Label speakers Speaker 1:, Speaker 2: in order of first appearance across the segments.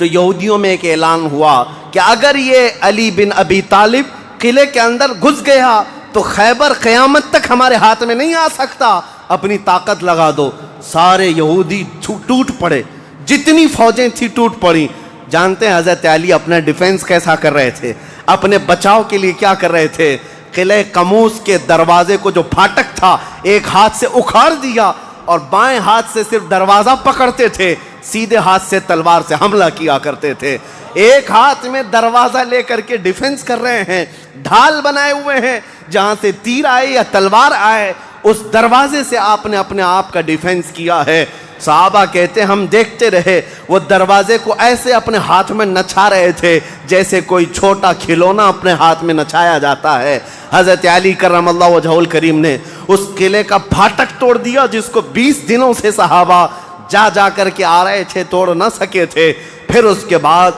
Speaker 1: تو یہودیوں میں ایک اعلان ہوا کہ اگر یہ علی بن ابی طالب قلعے کے اندر گھس گیا تو خیبر قیامت تک ہمارے ہاتھ میں نہیں آ سکتا، اپنی طاقت لگا دو۔ سارے یہودی ٹوٹ پڑے، جتنی فوجیں تھی ٹوٹ پڑی۔ جانتے ہیں حضرت علی اپنا ڈیفنس کیسا کر رہے تھے، اپنے بچاؤ کے لیے کیا کر رہے تھے؟ قلعہ قموس کے دروازے کو جو پھاٹک تھا ایک ہاتھ سے اکھاڑ دیا اور بائیں ہاتھ سے صرف دروازہ پکڑتے تھے، سیدھے ہاتھ سے تلوار سے حملہ کیا کرتے تھے۔ ایک ہاتھ میں دروازہ لے کر کے ڈیفنس کر رہے ہیں، ڈھال بنائے ہوئے ہیں، جہاں سے تیر آئے یا تلوار آئے اس دروازے سے آپ نے اپنے آپ کا ڈیفنس کیا ہے۔ صحابہ کہتے ہیں ہم دیکھتے رہے، وہ دروازے کو ایسے اپنے ہاتھ میں نچا رہے تھے جیسے کوئی چھوٹا کھلونا اپنے ہاتھ میں نچایا جاتا ہے۔ حضرت علی کرم اللہ وجہہ الکریم نے اس قلعے کا پھاٹک توڑ دیا جس کو 20 دنوں سے صحابہ جا کر کے آ رہے تھے، توڑ نہ سکے تھے۔ پھر اس کے بعد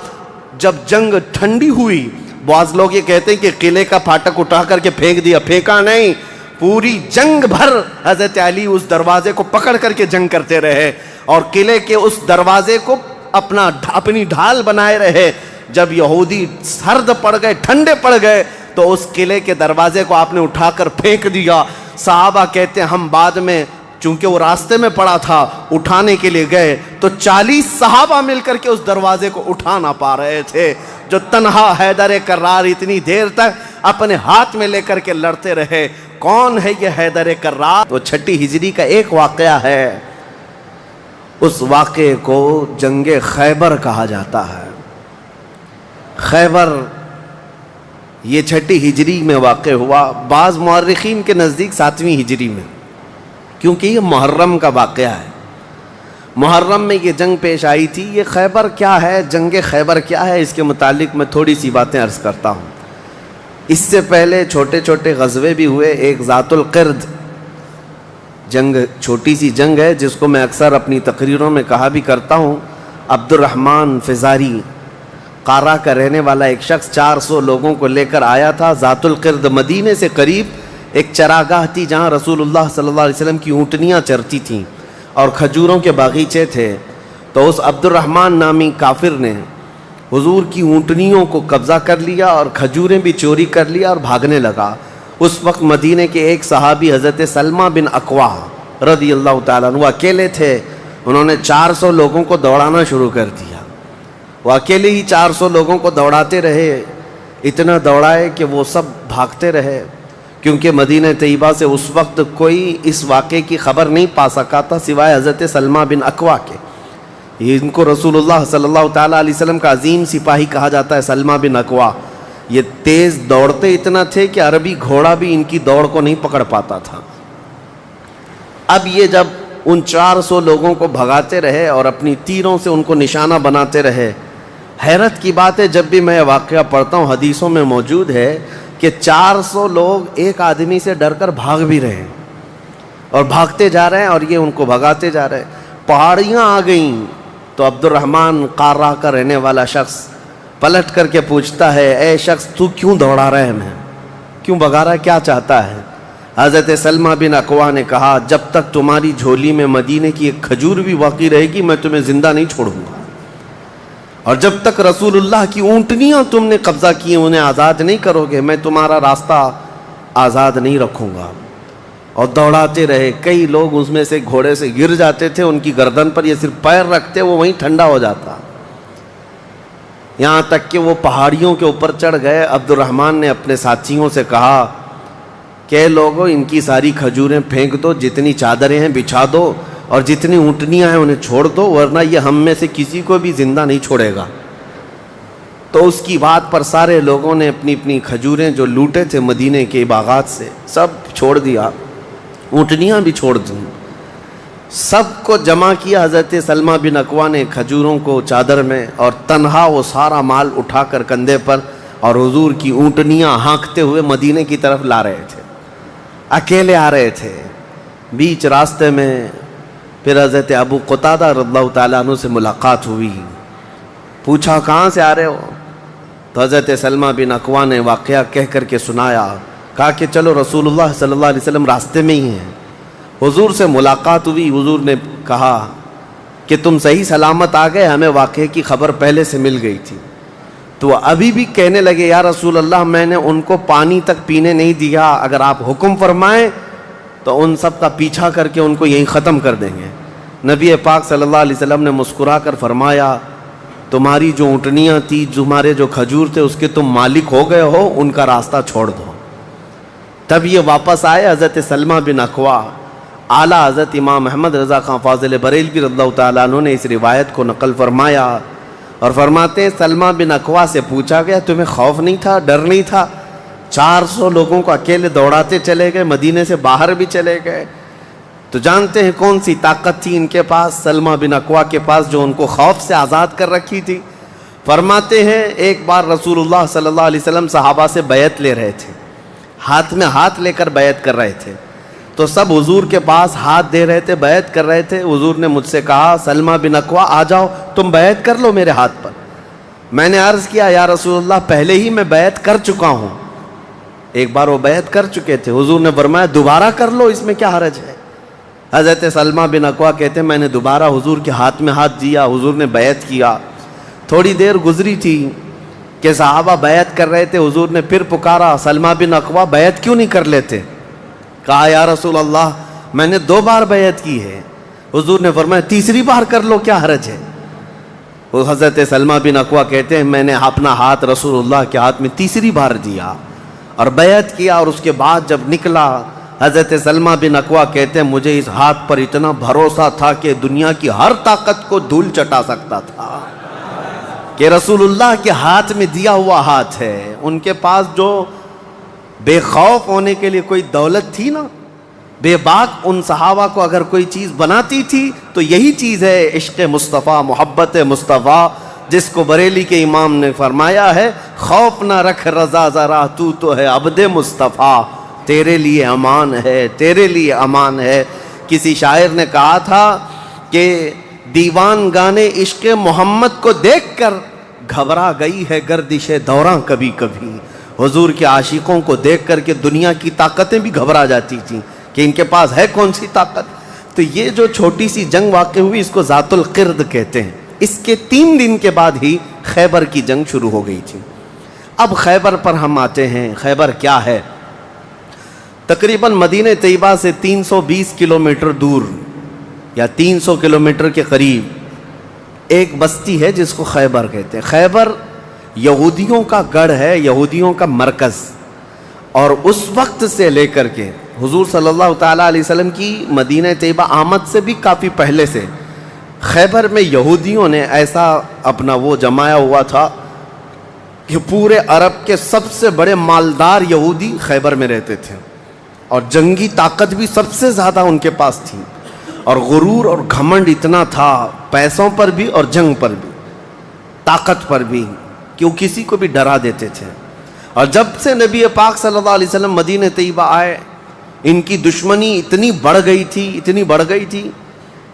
Speaker 1: جب جنگ ٹھنڈی ہوئی، بعض لوگ یہ کہتے ہیں کہ قلعے کا پھاٹک اٹھا کر کے پھینک دیا، پھینکا نہیں، پوری جنگ بھر حضرت علی اس دروازے کو پکڑ کر کے جنگ کرتے رہے اور قلعے کے اس دروازے کو اپنی ڈھال بنائے رہے۔ جب یہودی سرد پڑ گئے، ٹھنڈے پڑ گئے، تو اس قلعے کے دروازے کو آپ نے اٹھا کر پھینک دیا۔ صحابہ کہتے ہیں ہم بعد میں، چونکہ وہ راستے میں پڑا تھا، اٹھانے کے لیے گئے تو 40 صحابہ مل کر کے اس دروازے کو اٹھا نہ پا رہے تھے۔ جو تنہا حیدر کرار اتنی دیر تک اپنے ہاتھ میں لے کر کے لڑتے رہے۔ کون ہے یہ حیدر کرار؟ وہ 6 ہجری کا ایک واقعہ ہے، اس واقعے کو جنگ خیبر کہا جاتا ہے۔ خیبر یہ 6 ہجری میں واقع ہوا، بعض مورخین کے نزدیک 7ویں ہجری میں، کیونکہ یہ محرم کا واقعہ ہے۔ محرم میں یہ جنگ پیش آئی تھی۔ یہ خیبر کیا ہے، جنگ خیبر کیا ہے، اس کے متعلق میں تھوڑی سی باتیں عرض کرتا ہوں۔ اس سے پہلے چھوٹے چھوٹے غزوے بھی ہوئے۔ ایک ذات القرد جنگ، چھوٹی سی جنگ ہے جس کو میں اکثر اپنی تقریروں میں کہا بھی کرتا ہوں۔ عبد الرحمن فزاری قارہ کا رہنے والا ایک شخص 400 لوگوں کو لے کر آیا تھا ذات القرد۔ مدینے سے قریب ایک چراگاہ تھی جہاں رسول اللہ صلی اللہ علیہ وسلم کی اونٹنیاں چرتی تھیں اور کھجوروں کے باغیچے تھے۔ تو اس عبد الرحمن نامی کافر نے حضور کی اونٹنیوں کو قبضہ کر لیا اور کھجوریں بھی چوری کر لیا اور بھاگنے لگا۔ اس وقت مدینے کے ایک صحابی حضرت سلمہ بن اکوا رضی اللہ تعالیٰ عنہ اکیلے تھے۔ انہوں نے 400 لوگوں کو دوڑانا شروع کر دیا۔ وہ اکیلے ہی 400 لوگوں کو دوڑاتے رہے، اتنا دوڑائے کہ وہ سب بھاگتے رہے، کیونکہ مدینہ طیبہ سے اس وقت کوئی اس واقعے کی خبر نہیں پا سکا تھا سوائے حضرت سلمہ بن اکوا کے۔ ان کو رسول اللہ صلی اللہ تعالیٰ علیہ وسلم کا عظیم سپاہی کہا جاتا ہے، سلمہ بن اکوا۔ یہ تیز دوڑتے اتنا تھے کہ عربی گھوڑا بھی ان کی دوڑ کو نہیں پکڑ پاتا تھا۔ اب یہ جب ان 400 لوگوں کو بھگاتے رہے اور اپنی تیروں سے ان کو نشانہ بناتے رہے، حیرت کی بات ہے جب بھی میں واقعہ پڑھتا ہوں حدیثوں میں موجود ہے کہ 400 لوگ ایک آدمی سے ڈر کر بھاگ بھی رہے ہیں اور بھاگتے جا رہے ہیں اور یہ ان کو بھگاتے جا رہے ہیں۔ پہاڑیاں آ گئیں تو عبد الرحمن قارہ کا رہنے والا شخص پلٹ کر کے پوچھتا ہے، اے شخص تو کیوں دوڑا رہا ہے، ہمیں کیوں بھگا رہا ہے، کیا چاہتا ہے؟ حضرت سلمہ بن اکوا نے کہا، جب تک تمہاری جھولی میں مدینے کی ایک کھجور بھی باقی رہے گی میں تمہیں زندہ نہیں چھوڑوں گا، اور جب تک رسول اللہ کی اونٹنیاں تم نے قبضہ کی انہیں آزاد نہیں کرو گے میں تمہارا راستہ آزاد نہیں رکھوں گا۔ اور دوڑاتے رہے۔ کئی لوگ اس میں سے گھوڑے سے گر جاتے تھے، ان کی گردن پر یہ صرف پیر رکھتے وہ وہیں ٹھنڈا ہو جاتا، یہاں تک کہ وہ پہاڑیوں کے اوپر چڑھ گئے۔ عبد الرحمن نے اپنے ساتھیوں سے کہا کہ لوگوں ان کی ساری کھجوریں پھینک دو، جتنی چادریں ہیں بچھا دو اور جتنی اونٹنیاں ہیں انہیں چھوڑ دو، ورنہ یہ ہم میں سے کسی کو بھی زندہ نہیں چھوڑے گا۔ تو اس کی بات پر سارے لوگوں نے اپنی اپنی کھجوریں جو لوٹے تھے مدینے کے باغات سے سب چھوڑ دیا، اونٹنیاں بھی چھوڑ دیں، سب کو جمع کیا حضرت سلمہ بن اکوا نے کھجوروں کو چادر میں، اور تنہا وہ سارا مال اٹھا کر کندھے پر اور حضور کی اونٹنیاں ہانکتے ہوئے مدینے کی طرف لا رہے تھے، اکیلے آ رہے تھے۔ بیچ راستے میں پھر حضرت ابو قتادہ رضی اللہ تعالیٰ عنہ سے ملاقات ہوئی، پوچھا کہاں سے آ رہے ہو؟ تو حضرت سلمہ بن اکوا نے واقعہ کہہ کر کے سنایا، کہا کہ چلو رسول اللہ صلی اللہ علیہ وسلم راستے میں ہی ہیں۔ حضور سے ملاقات ہوئی، حضور نے کہا کہ کہ تم صحیح سلامت آ گئے, ہمیں واقعے کی خبر پہلے سے مل گئی تھی. تو ابھی بھی کہنے لگے یا رسول اللہ میں نے ان کو پانی تک پینے نہیں دیا, اگر آپ حکم فرمائیں تو ان سب کا پیچھا کر کے ان کو یہیں ختم کر دیں گے. نبی پاک صلی اللہ علیہ وسلم نے مسکرا کر فرمایا تمہاری جو اونٹنیاں تھی, تمہارے جو کھجور تھے, اس کے تم مالک ہو گئے ہو, ان کا راستہ چھوڑ دو. تب یہ واپس آئے. حضرت سلمہ بن اکوع, اعلیٰ حضرت امام محمد رضا خان فاضل بریلوی رضی اللہ تعالیٰ عنہ نے اس روایت کو نقل فرمایا اور فرماتے ہیں سلمہ بن اکوع سے پوچھا گیا تمہیں خوف نہیں تھا, ڈر نہیں تھا؟ 400 لوگوں کو اکیلے دوڑاتے چلے گئے, مدینے سے باہر بھی چلے گئے. تو جانتے ہیں کون سی طاقت تھی ان کے پاس, سلمہ بن اکوع کے پاس, جو ان کو خوف سے آزاد کر رکھی تھی. فرماتے ہیں ایک بار رسول اللہ صلی اللہ علیہ وسلم صحابہ سے بیعت لے رہے تھے, ہاتھ میں ہاتھ لے کر بیعت کر رہے تھے. تو سب حضور کے پاس ہاتھ دے رہے تھے, بیعت کر رہے تھے. حضور نے مجھ سے کہا سلمہ بن اکوع آ جاؤ, تم بیعت کر لو میرے ہاتھ پر. میں نے عرض کیا یا رسول اللہ پہلے ہی میں بیعت کر چکا ہوں. ایک بار وہ بیعت کر چکے تھے. حضور نے فرمایا دوبارہ کر لو, اس میں کیا حرج ہے؟ حضرت سلمہ بن اکوع کہتے ہیں میں نے دوبارہ حضور کے ہاتھ میں ہاتھ دیا, حضور نے بیعت کیا. تھوڑی دیر گزری تھی کہ صحابہ بیعت کر رہے تھے. حضور نے پھر پکارا سلمہ بن اکوع بیعت کیوں نہیں کر لیتے؟ کہا یا رسول اللہ میں نے 2 بار بیعت کی ہے. حضور نے فرمایا تیسری بار کر لو, کیا حرج ہے؟ وہ حضرت سلمہ بن اکوع کہتے ہیں میں نے اپنا ہاتھ رسول اللہ کے ہاتھ میں تیسری بار دیا اور بیعت کیا. اور اس کے بعد جب نکلا حضرت سلمہ بن اکوع کہتے ہیں مجھے اس ہاتھ پر اتنا بھروسہ تھا کہ دنیا کی ہر طاقت کو دھول چٹا سکتا تھا کہ رسول اللہ کے ہاتھ میں دیا ہوا ہاتھ ہے. ان کے پاس جو بے خوف ہونے کے لیے کوئی دولت تھی نا, بے باک ان صحابہ کو اگر کوئی چیز بناتی تھی تو یہی چیز ہے عشق مصطفیٰ, محبت مصطفیٰ, جس کو بریلی کے امام نے فرمایا ہے خوف نہ رکھ رضا ذرا, تو ہے عبد مصطفیٰ, تیرے لیے امان ہے, تیرے لیے امان ہے. کسی شاعر نے کہا تھا کہ دیوان گانے عشق محمد کو دیکھ کر گھبرا گئی ہے گردش دوراں کبھی کبھی. حضور کے عاشقوں کو دیکھ کر کے دنیا کی طاقتیں بھی گھبرا جاتی تھیں کہ ان کے پاس ہے کون سی طاقت. تو یہ جو چھوٹی سی جنگ واقع ہوئی اس کو ذات القرد کہتے ہیں. اس کے 3 دن کے بعد ہی خیبر کی جنگ شروع ہو گئی تھی. اب خیبر پر ہم آتے ہیں. خیبر کیا ہے؟ تقریباً مدینہ طیبہ سے 320 کلومیٹر دور یا 300 کلومیٹر کے قریب ایک بستی ہے جس کو خیبر کہتے ہیں. خیبر یہودیوں کا گڑھ ہے, یہودیوں کا مرکز. اور اس وقت سے لے کر کے حضور صلی اللہ تعالیٰ علیہ وسلم کی مدینہ طیبہ آمد سے بھی کافی پہلے سے خیبر میں یہودیوں نے ایسا اپنا وہ جمایا ہوا تھا کہ پورے عرب کے سب سے بڑے مالدار یہودی خیبر میں رہتے تھے, اور جنگی طاقت بھی سب سے زیادہ ان کے پاس تھی, اور غرور اور گھمنڈ اتنا تھا, پیسوں پر بھی اور جنگ پر بھی, طاقت پر بھی, کہ وہ کسی کو بھی ڈرا دیتے تھے. اور جب سے نبی پاک صلی اللہ علیہ وسلم مدینہ طیبہ آئے ان کی دشمنی اتنی بڑھ گئی تھی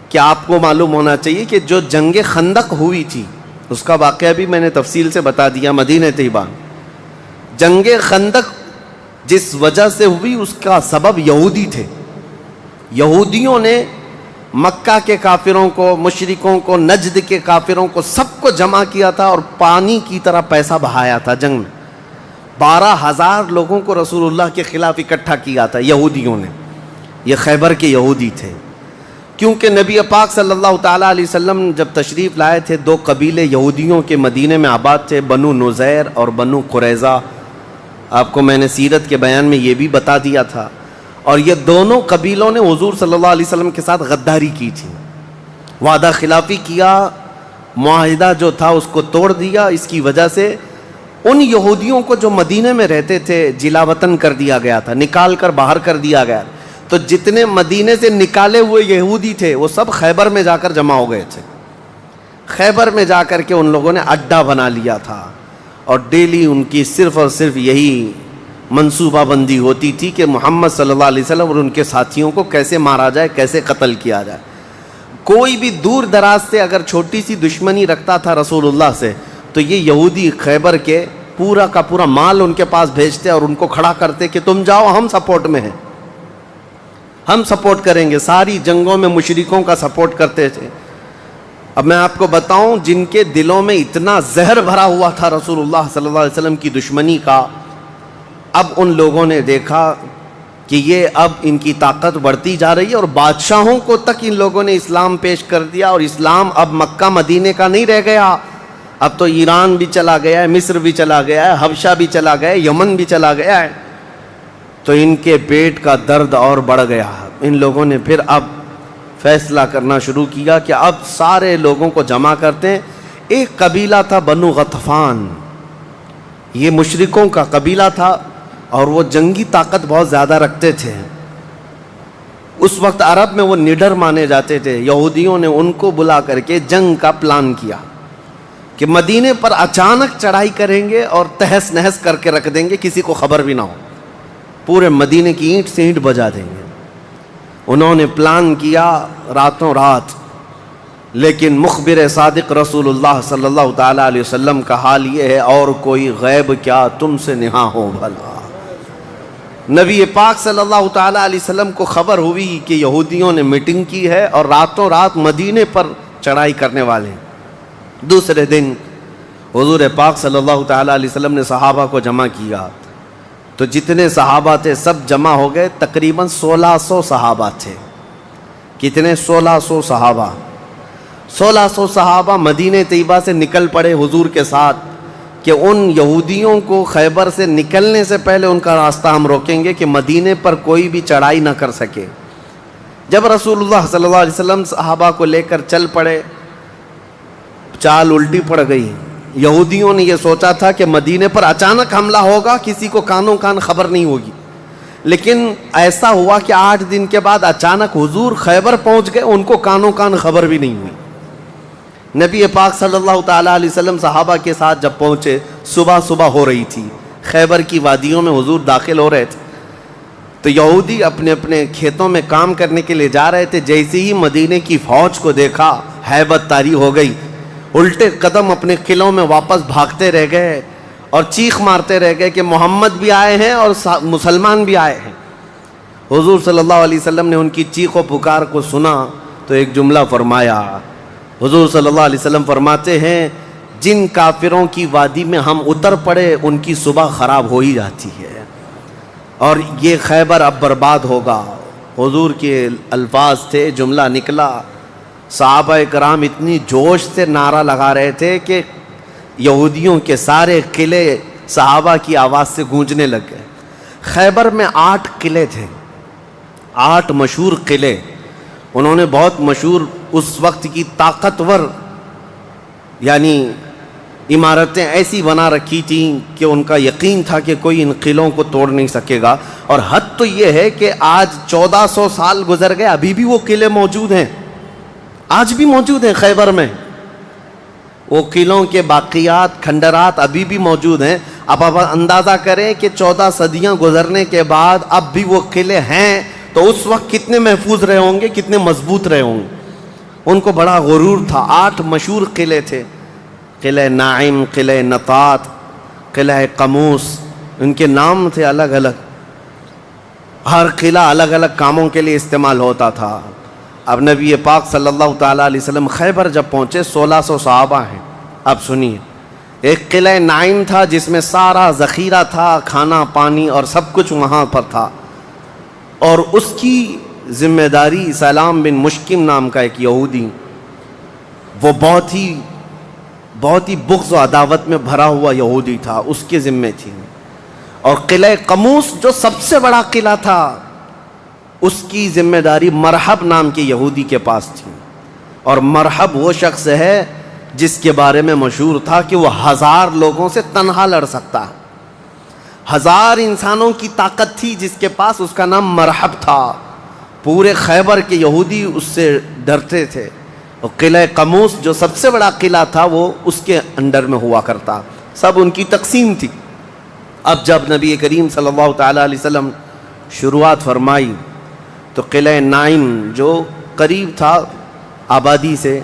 Speaker 1: کہ آپ کو معلوم ہونا چاہیے کہ جو جنگ خندق ہوئی تھی اس کا واقعہ بھی میں نے تفصیل سے بتا دیا. مدینہ طیبہ جنگ خندق جس وجہ سے ہوئی اس کا سبب یہودی تھے. یہودیوں نے مکہ کے کافروں کو, مشرکوں کو, نجد کے کافروں کو, سب کو جمع کیا تھا اور پانی کی طرح پیسہ بہایا تھا. جنگ میں 12,000 لوگوں کو رسول اللہ کے خلاف اکٹھا کیا تھا یہودیوں نے. یہ خیبر کے یہودی تھے, کیونکہ نبی پاک صلی اللہ تعالیٰ علیہ وسلم جب تشریف لائے تھے 2 قبیلے یہودیوں کے مدینے میں آباد تھے, بنو نذیر اور بنو قریظہ. آپ کو میں نے سیرت کے بیان میں یہ بھی بتا دیا تھا. اور یہ دونوں قبیلوں نے حضور صلی اللہ علیہ وسلم کے ساتھ غداری کی تھی, وعدہ خلافی کیا, معاہدہ جو تھا اس کو توڑ دیا. اس کی وجہ سے ان یہودیوں کو جو مدینے میں رہتے تھے جلا وطن کر دیا گیا تھا, نکال کر باہر کر دیا گیا. تو جتنے مدینے سے نکالے ہوئے یہودی تھے وہ سب خیبر میں جا کر جمع ہو گئے تھے. خیبر میں جا کر کے ان لوگوں نے اڈا بنا لیا تھا, اور ڈیلی ان کی صرف اور صرف یہی منصوبہ بندی ہوتی تھی کہ محمد صلی اللہ علیہ وسلم اور ان کے ساتھیوں کو کیسے مارا جائے, کیسے قتل کیا جائے. کوئی بھی دور دراز سے اگر چھوٹی سی دشمنی رکھتا تھا رسول اللہ سے تو یہ یہودی خیبر کے پورا کا پورا مال ان کے پاس بھیجتے اور ان کو کھڑا کرتے کہ تم جاؤ, ہم سپورٹ میں ہیں, ہم سپورٹ کریں گے. ساری جنگوں میں مشرکوں کا سپورٹ کرتے تھے. اب میں آپ کو بتاؤں جن کے دلوں میں اتنا زہر بھرا ہوا تھا رسول اللہ صلی اللہ علیہ وسلم کی دشمنی کا، اب ان لوگوں نے دیکھا کہ یہ اب ان کی طاقت بڑھتی جا رہی ہے، اور بادشاہوں کو تک ان لوگوں نے اسلام پیش کر دیا، اور اسلام اب مکہ مدینے کا نہیں رہ گیا، اب تو ایران بھی چلا گیا ہے، مصر بھی چلا گیا ہے، حبشہ بھی چلا گیا ہے، یمن بھی چلا گیا ہے۔ تو ان کے پیٹ کا درد اور بڑھ گیا۔ ان لوگوں نے پھر اب فیصلہ کرنا شروع کیا کہ اب سارے لوگوں کو جمع کرتے ہیں۔ ایک قبیلہ تھا بنو غطفان، یہ مشرکوں کا قبیلہ تھا، اور وہ جنگی طاقت بہت زیادہ رکھتے تھے۔ اس وقت عرب میں وہ نڈر مانے جاتے تھے۔ یہودیوں نے ان کو بلا کر کے جنگ کا پلان کیا کہ مدینے پر اچانک چڑھائی کریں گے اور تہس نہس کر کے رکھ دیں گے، کسی کو خبر بھی نہ ہو، پورے مدینے کی اینٹ سے اینٹ بجا دیں گے۔ انہوں نے پلان کیا راتوں رات، لیکن مخبر صادق رسول اللہ صلی اللہ تعالیٰ علیہ وسلم کا حال یہ ہے، اور کوئی غیب کیا تم سے نہاں ہو بھلا۔ نبی پاک صلی اللہ تعالیٰ علیہ وسلم کو خبر ہوئی کہ یہودیوں نے میٹنگ کی ہے اور راتوں رات مدینے پر چڑھائی کرنے والے ہیں۔ دوسرے دن حضور پاک صلی اللہ تعالیٰ علیہ وسلم نے صحابہ کو جمع کیا، تو جتنے صحابہ تھے سب جمع ہو گئے، تقریباً 1600 صحابہ تھے۔ کتنے؟ 1600 صحابہ۔ 1600 صحابہ مدینہ طیبہ سے نکل پڑے حضور کے ساتھ کہ ان یہودیوں کو خیبر سے نکلنے سے پہلے ان کا راستہ ہم روکیں گے کہ مدینے پر کوئی بھی چڑھائی نہ کر سکے۔ جب رسول اللہ صلی اللہ علیہ وسلم صحابہ کو لے کر چل پڑے، چال الٹی پڑ گئی۔ یہودیوں نے یہ سوچا تھا کہ مدینے پر اچانک حملہ ہوگا، کسی کو کانوں کان خبر نہیں ہوگی، لیکن ایسا ہوا کہ 8 دن کے بعد اچانک حضور خیبر پہنچ گئے، ان کو کانوں کان خبر بھی نہیں ہوئی۔ نبی پاک صلی اللہ تعالیٰ علیہ وسلم صحابہ کے ساتھ جب پہنچے، صبح ہو رہی تھی، خیبر کی وادیوں میں حضور داخل ہو رہے تھے، تو یہودی اپنے اپنے کھیتوں میں کام کرنے کے لیے جا رہے تھے۔ جیسے ہی مدینے کی فوج کو دیکھا، ہیبت طاری ہو گئی، الٹے قدم اپنے قلعوں میں واپس بھاگتے رہ گئے اور چیخ مارتے رہ گئے کہ محمد بھی آئے ہیں اور مسلمان بھی آئے ہیں۔ حضور صلی اللہ علیہ وسلم نے ان کی چیخ و پکار کو سنا تو ایک جملہ فرمایا۔ حضور صلی اللہ علیہ وسلم فرماتے ہیں، جن کافروں کی وادی میں ہم اتر پڑے ان کی صبح خراب ہو ہی جاتی ہے، اور یہ خیبر اب برباد ہوگا۔ حضور کے الفاظ تھے، جملہ نکلا۔ صحابہ کرام اتنی جوش سے نعرہ لگا رہے تھے کہ یہودیوں کے سارے قلعے صحابہ کی آواز سے گونجنے لگ گئے۔ خیبر میں 8 قلعے تھے، 8 مشہور قلعے۔ انہوں نے بہت مشہور اس وقت کی طاقتور یعنی عمارتیں ایسی بنا رکھی تھیں کہ ان کا یقین تھا کہ کوئی ان قلعوں کو توڑ نہیں سکے گا۔ اور حد تو یہ ہے کہ آج 1400 سال گزر گئے، ابھی بھی وہ قلعے موجود ہیں، آج بھی موجود ہیں خیبر میں۔ وہ قلعوں کے باقیات، کھنڈرات ابھی بھی موجود ہیں۔ اب آپ اندازہ کریں کہ 14 صدیاں گزرنے کے بعد اب بھی وہ قلعے ہیں، تو اس وقت کتنے محفوظ رہے ہوں گے، کتنے مضبوط رہے ہوں گے۔ ان کو بڑا غرور تھا۔ 8 مشہور قلعے تھے، قلعہ ناعم، قلعہ نطات، قلعہ قموس، ان کے نام تھے الگ الگ۔ ہر قلعہ الگ الگ کاموں کے لیے استعمال ہوتا تھا۔ اب نبی پاک صلی اللہ تعالیٰ علیہ وسلم خیبر جب پہنچے، 1600 صحابہ ہیں۔ اب سنیے، ایک قلعہ ناعم تھا جس میں سارا ذخیرہ تھا، کھانا پانی اور سب کچھ وہاں پر تھا، اور اس کی ذمہ داری سلام بن مشکم نام کا ایک یہودی، وہ بہت ہی بغض و عداوت میں بھرا ہوا یہودی تھا، اس کے ذمے تھی۔ اور قلعہ قموس جو سب سے بڑا قلعہ تھا، اس کی ذمہ داری مرحب نام کے یہودی کے پاس تھی۔ اور مرحب وہ شخص ہے جس کے بارے میں مشہور تھا کہ وہ 1000 لوگوں سے تنہا لڑ سکتا ہے۔ 1000 انسانوں کی طاقت تھی جس کے پاس، اس کا نام مرحب تھا۔ پورے خیبر کے یہودی اس سے ڈرتے تھے۔ اور قلعہ قموس جو سب سے بڑا قلعہ تھا، وہ اس کے انڈر میں ہوا کرتا، سب ان کی تقسیم تھی۔ اب جب نبی کریم صلی اللہ تعالیٰ علیہ وسلم شروعات فرمائی تو قلعہ ناعم جو قریب تھا آبادی سے،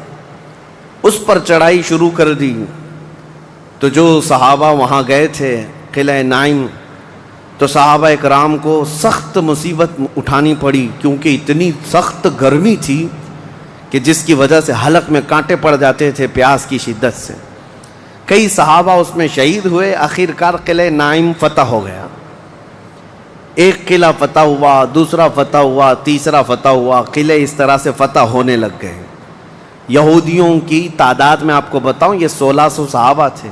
Speaker 1: اس پر چڑھائی شروع کر دی۔ تو جو صحابہ وہاں گئے تھے قلعہ ناعم، تو صحابہ اکرام کو سخت مصیبت اٹھانی پڑی، کیونکہ اتنی سخت گرمی تھی کہ کہ جس کی وجہ سے حلق میں کانٹے پڑ جاتے تھے پیاس کی شدت سے. کئی صحابہ اس میں شہید ہوئے. آخر کار قلعہ نائم فتح ہو گیا. ایک قلعہ فتح ہوا, دوسرا فتح ہوا, تیسرا فتح ہوا. قلعے اس طرح سے فتح ہونے لگ گئے. یہودیوں کی تعداد میں آپ کو بتاؤں یہ 1600 صحابہ تھے,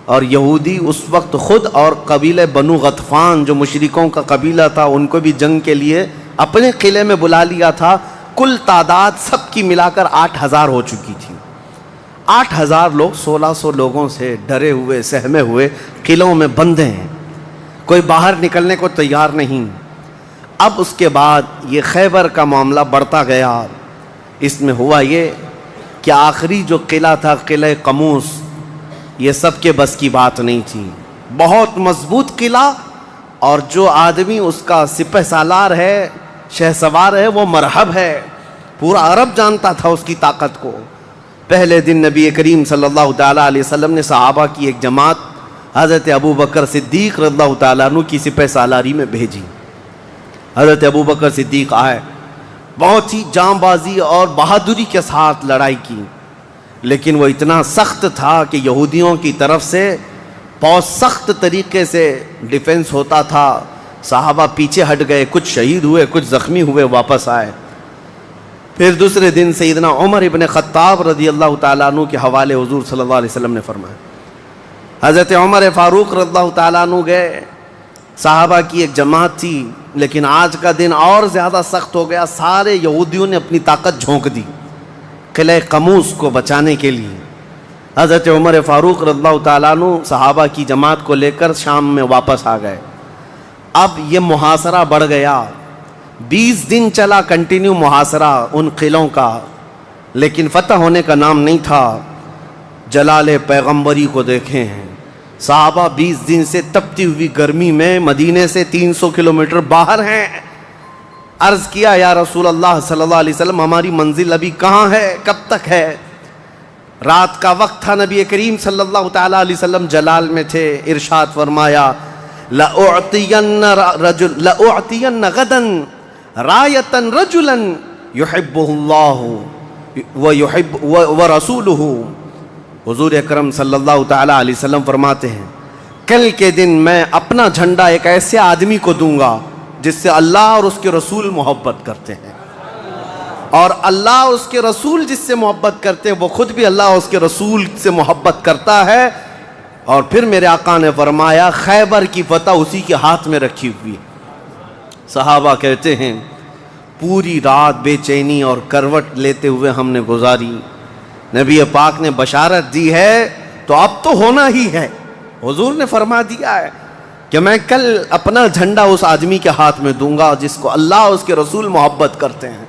Speaker 1: اور یہودی اس وقت خود اور قبیلہ بنو غطفان جو مشرکوں کا قبیلہ تھا ان کو بھی جنگ کے لیے اپنے قلعے میں بلا لیا تھا. کل تعداد سب کی ملا کر 8000 ہو چکی تھی. 8000 لوگ 1600 لوگوں سے ڈرے ہوئے سہمے ہوئے قلعوں میں بندے ہیں, کوئی باہر نکلنے کو تیار نہیں. اب اس کے بعد یہ خیبر کا معاملہ بڑھتا گیا. اس میں ہوا یہ کہ آخری جو قلعہ تھا قلعہ قموس, یہ سب کے بس کی بات نہیں تھی. بہت مضبوط قلعہ, اور جو آدمی اس کا سپہ سالار ہے, شہ سوار ہے, وہ مرحب ہے. پورا عرب جانتا تھا اس کی طاقت کو. پہلے دن نبی کریم صلی اللہ تعالیٰ علیہ وسلم نے صحابہ کی ایک جماعت حضرت ابو بکر صدیق رضی اللہ تعالیٰ عنہ کی سپہ سالاری میں بھیجی. حضرت ابو بکر صدیق آئے, بہت ہی جاں بازی اور بہادری کے ساتھ لڑائی کی, لیکن وہ اتنا سخت تھا کہ یہودیوں کی طرف سے بہت سخت طریقے سے ڈیفنس ہوتا تھا. صحابہ پیچھے ہٹ گئے, کچھ شہید ہوئے, کچھ زخمی ہوئے, واپس آئے. پھر دوسرے دن سیدنا عمر ابن خطاب رضی اللہ تعالیٰ عنہ کے حوالے حضور صلی اللہ علیہ وسلم نے فرمایا. حضرت عمر فاروق رضی اللہ تعالیٰ عنہ گئے. صحابہ کی ایک جماعت تھی, لیکن آج کا دن اور زیادہ سخت ہو گیا. سارے یہودیوں نے اپنی طاقت جھونک دی قلعہ قموس کو بچانے کے لیے. حضرت عمر فاروق رضی اللہ تعالیٰ عنہ صحابہ کی جماعت کو لے کر شام میں واپس آ گئے. اب یہ محاصرہ بڑھ گیا. 20 دن چلا کنٹینیو محاصرہ ان قلعوں کا, لیکن فتح ہونے کا نام نہیں تھا. جلال پیغمبری کو دیکھیں ہیں, صحابہ 20 دن سے تپتی ہوئی گرمی میں مدینے سے 300 کلومیٹر باہر ہیں. عرض کیا یا رسول اللہ صلی اللہ علیہ وسلم ہماری منزل ابھی کہاں ہے, کب تک ہے؟ رات کا وقت تھا, نبی کریم صلی اللہ تعالیٰ علیہ وسلم جلال میں تھے. ارشاد فرمایا لَأُعْطِيَنَّ غَدًا رَایَةً رَجُلًا يُحِبُّهُ اللَّهُ وَرَسُولُهُ. حضور اکرم صلی اللہ تعالیٰ علیہ وسلم فرماتے ہیں کل کے دن میں اپنا جھنڈا ایک ایسے آدمی کو دوں گا جس سے اللہ اور اس کے رسول محبت کرتے ہیں, اور اللہ اور اس کے رسول جس سے محبت کرتے ہیں وہ خود بھی اللہ اور اس کے رسول سے محبت کرتا ہے. اور پھر میرے آقا نے فرمایا خیبر کی فتح اسی کے ہاتھ میں رکھی ہوئی. صحابہ کہتے ہیں پوری رات بے چینی اور کروٹ لیتے ہوئے ہم نے گزاری. نبی پاک نے بشارت دی ہے تو اب تو ہونا ہی ہے. حضور نے فرما دیا ہے کہ میں کل اپنا جھنڈا اس آدمی کے ہاتھ میں دوں گا جس کو اللہ اور اس کے رسول محبت کرتے ہیں.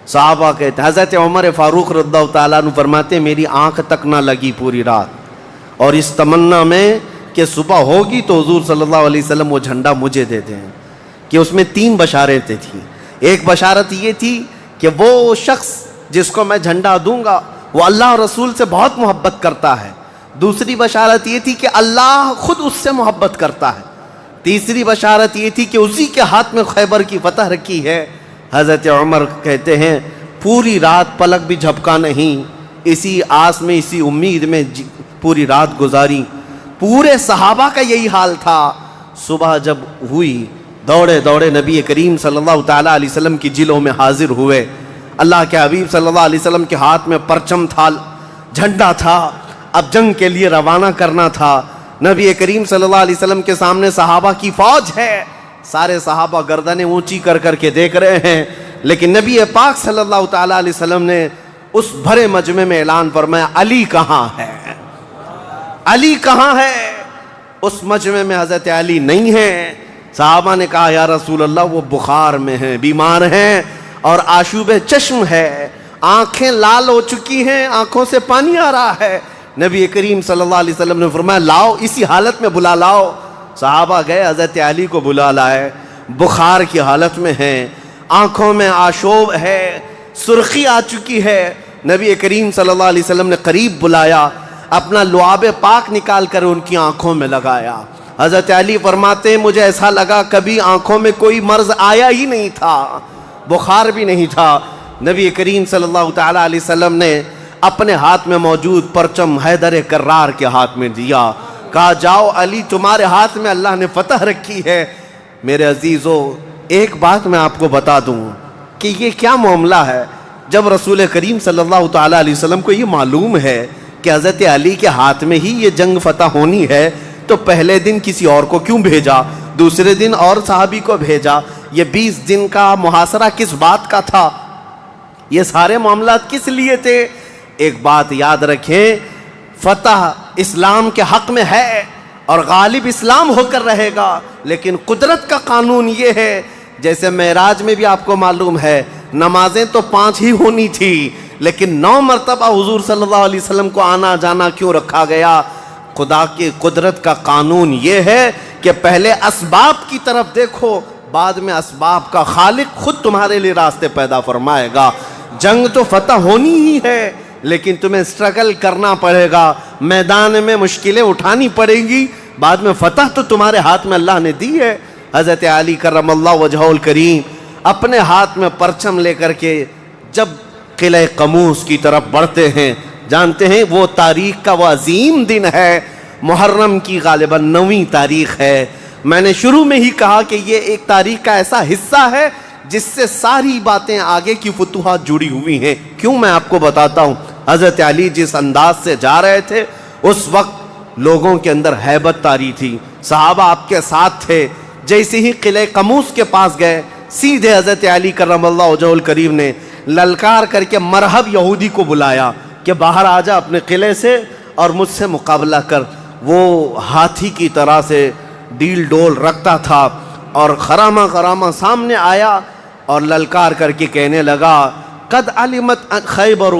Speaker 1: صحابہ کہتے ہیں حضرت عمر فاروق رضی اللہ تعالیٰ عنہ فرماتے میری آنکھ تک نہ لگی پوری رات, اور اس تمنا میں کہ صبح ہوگی تو حضور صلی اللہ علیہ وسلم وہ جھنڈا مجھے دے دیں. کہ اس میں 3 بشارتیں تھیں. ایک بشارت یہ تھی کہ وہ شخص جس کو میں جھنڈا دوں گا وہ اللہ اور رسول سے بہت محبت کرتا ہے. دوسری بشارت یہ تھی کہ اللہ خود اس سے محبت کرتا ہے. تیسری بشارت یہ تھی کہ اسی کے ہاتھ میں خیبر کی فتح رکھی ہے. حضرت عمر کہتے ہیں پوری رات پلک بھی جھپکا نہیں, اسی آس میں اسی امید میں پوری رات گزاری. پورے صحابہ کا یہی حال تھا. صبح جب ہوئی دوڑے دوڑے نبی کریم صلی اللہ تعالیٰ علیہ وسلم کی جلوں میں حاضر ہوئے. اللہ کے حبیب صلی اللہ علیہ وسلم کے ہاتھ میں پرچم تھا, جھنڈا تھا, اب جنگ کے لیے روانہ کرنا تھا. نبی کریم صلی اللہ علیہ وسلم کے سامنے صحابہ کی فوج ہے. سارے صحابہ گردنیں اونچی کر کر کے دیکھ رہے ہیں, لیکن نبی پاک صلی اللہ تعالیٰ علیہ وسلم نے اس بھرے مجمع میں اعلان فرمایا علی کہاں ہے, علی کہاں ہے. اس مجمع میں حضرت علی نہیں ہیں. صحابہ نے کہا یا رسول اللہ وہ بخار میں ہیں, بیمار ہیں اور آشوب چشم ہے, آنکھیں لال ہو چکی ہیں, آنکھوں سے پانی آ رہا ہے. نبی کریم صلی اللہ علیہ وسلم نے فرمایا لاؤ, اسی حالت میں بلا لاؤ. صحابہ گئے, حضرت علی کو بلا لائے. بخار کی حالت میں ہیں, آنکھوں میں آشوب ہے, سرخی آ چکی ہے. نبی کریم صلی اللہ علیہ وسلم نے قریب بلایا, اپنا لعاب پاک نکال کر ان کی آنکھوں میں لگایا. حضرت علی فرماتے ہیں مجھے ایسا لگا کبھی آنکھوں میں کوئی مرض آیا ہی نہیں تھا, بخار بھی نہیں تھا. نبی کریم صلی اللہ تعالیٰ علیہ وسلم نے اپنے ہاتھ میں موجود پرچم حیدر کرار کے ہاتھ میں دیا، کہا جاؤ علی تمہارے ہاتھ میں اللہ نے فتح رکھی ہے۔ میرے عزیزو، ایک بات میں آپ کو بتا دوں کہ یہ کیا معاملہ ہے۔ جب رسول کریم صلی اللہ تعالیٰ علیہ وسلم کو یہ معلوم ہے کہ حضرت علی کے ہاتھ میں ہی یہ جنگ فتح ہونی ہے، تو پہلے دن کسی اور کو کیوں بھیجا، دوسرے دن اور صحابی کو بھیجا؟ یہ 20 دن کا محاصرہ کس بات کا تھا؟ یہ سارے معاملات کس لیے تھے؟ ایک بات یاد رکھیں، فتح اسلام کے حق میں ہے اور غالب اسلام ہو کر رہے گا، لیکن قدرت کا قانون یہ ہے، جیسے معراج میں بھی آپ کو معلوم ہے نمازیں تو 5 ہی ہونی تھی، لیکن 9 مرتبہ حضور صلی اللہ علیہ وسلم کو آنا جانا کیوں رکھا گیا؟ خدا کی قدرت کا قانون یہ ہے کہ پہلے اسباب کی طرف دیکھو، بعد میں اسباب کا خالق خود تمہارے لیے راستے پیدا فرمائے گا۔ جنگ تو فتح ہونی ہی ہے، لیکن تمہیں اسٹرگل کرنا پڑے گا، میدان میں مشکلیں اٹھانی پڑیں گی، بعد میں فتح تو تمہارے ہاتھ میں اللہ نے دی ہے۔ حضرت علی کرم اللہ وجہہ الکریم اپنے ہاتھ میں پرچم لے کر کے جب قلعہ قموس کی طرف بڑھتے ہیں، جانتے ہیں وہ تاریخ کا وہ عظیم دن ہے، محرم کی غالباً 9ویں تاریخ ہے۔ میں نے شروع میں ہی کہا کہ یہ ایک تاریخ کا ایسا حصہ ہے جس سے ساری باتیں آگے کی فتوحات جڑی ہوئی ہیں۔ کیوں میں آپ کو بتاتا ہوں، حضرت علی جس انداز سے جا رہے تھے اس وقت لوگوں کے اندر ہیبت طاری تھی، صحابہ آپ کے ساتھ تھے۔ جیسے ہی قلعہ قموس کے پاس گئے، سیدھے حضرت علی کرم اللہ وجہہ الکریم نے للکار کر کے مرحب یہودی کو بلایا کہ باہر آ جا اپنے قلعے سے اور مجھ سے مقابلہ کر۔ وہ ہاتھی کی طرح سے ڈیل ڈول رکھتا تھا اور خرامہ خرامہ سامنے آیا اور للکار کر کے کہنے لگا قد علمت خیبر